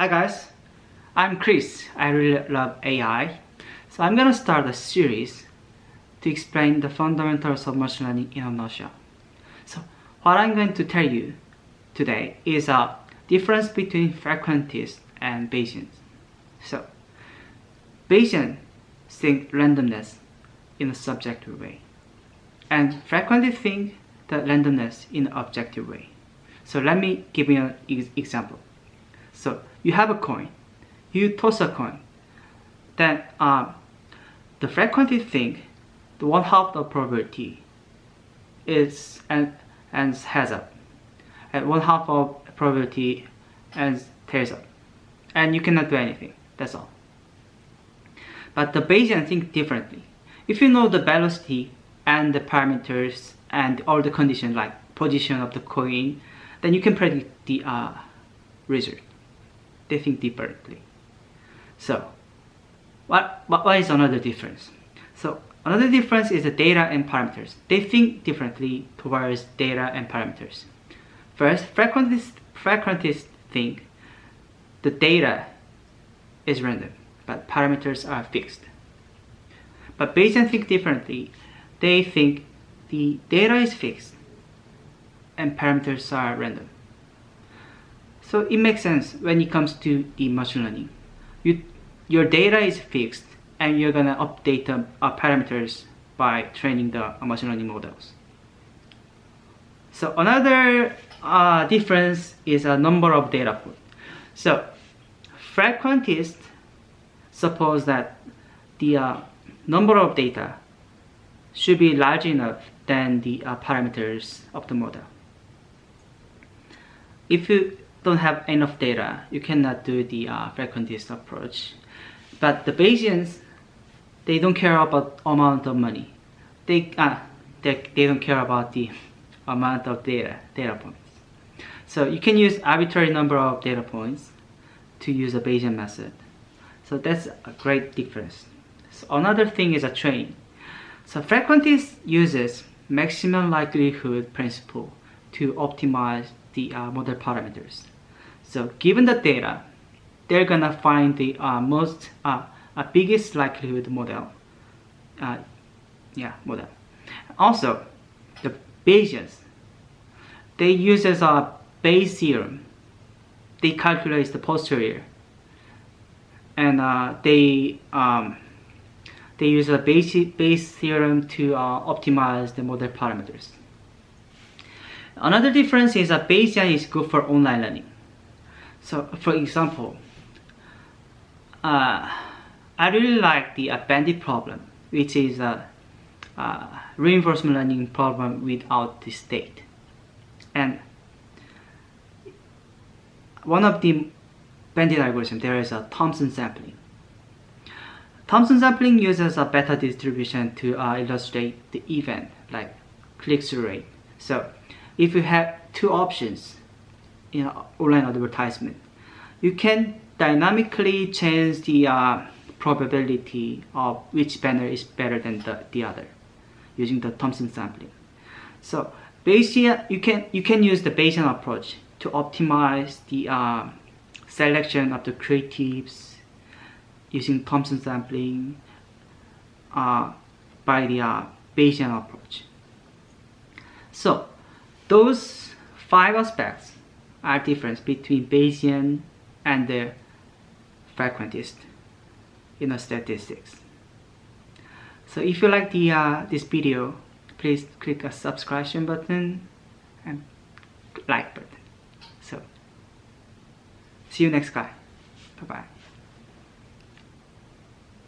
Hi guys, I'm Chris. I really love AI. So I'm gonna start a series to explain the fundamentals of machine learning in a nutshell. So what I'm going to tell you today is a difference between frequentist and Bayesian. So Bayesian think randomness in a subjective way, and frequentist think the randomness in an objective way. So let me give you an example. So you have a coin, you toss a coin, then the frequentist think the one half of probability is and heads up, and one half of probability and tails up, and you cannot do anything. That's all. But the Bayesian think differently. If you know the velocity and the parameters and all the conditions like position of the coin, then you can predict the result. They think differently. So what is another difference? So another difference is the data and parameters. They think differently towards data and parameters. First, frequentists think the data is random, but parameters are fixed. But Bayesian think differently. They think the data is fixed and parameters are random. So it makes sense when it comes to the machine learning. Your data is fixed and you're gonna update the parameters by training the machine learning models. So another difference is a number of data points. So frequentists suppose that the number of data should be large enough than the parameters of the model. If you don't have enough data, you cannot do the frequentist approach. But the Bayesians, they don't care about amount of money. They don't care about the amount of data points. So you can use arbitrary number of data points to use a Bayesian method. So that's a great difference. So another thing is a train. So frequentist uses maximum likelihood principle to optimize the model parameters. So given the data, they're gonna find the biggest likelihood model. Model. Also, the Bayesians, they use as a Bayes theorem. They calculate the posterior, and they use a Bayes theorem to optimize the model parameters. Another difference is that Bayesian is good for online learning. So, for example, I really like the bandit problem, which is a reinforcement learning problem without the state. And one of the bandit algorithms, there is a Thompson sampling. Thompson sampling uses a beta distribution to illustrate the event, like click-through rate. So if you have two options in online advertisement, you can dynamically change the probability of which banner is better than the other using the Thompson sampling. So Bayesian, you can use the Bayesian approach to optimize the selection of the creatives using Thompson sampling by the Bayesian approach. So those 5 aspects are difference between Bayesian and the frequentist in statistics. So if you like this video, please click a subscription button and like button. So see you next time. Bye bye.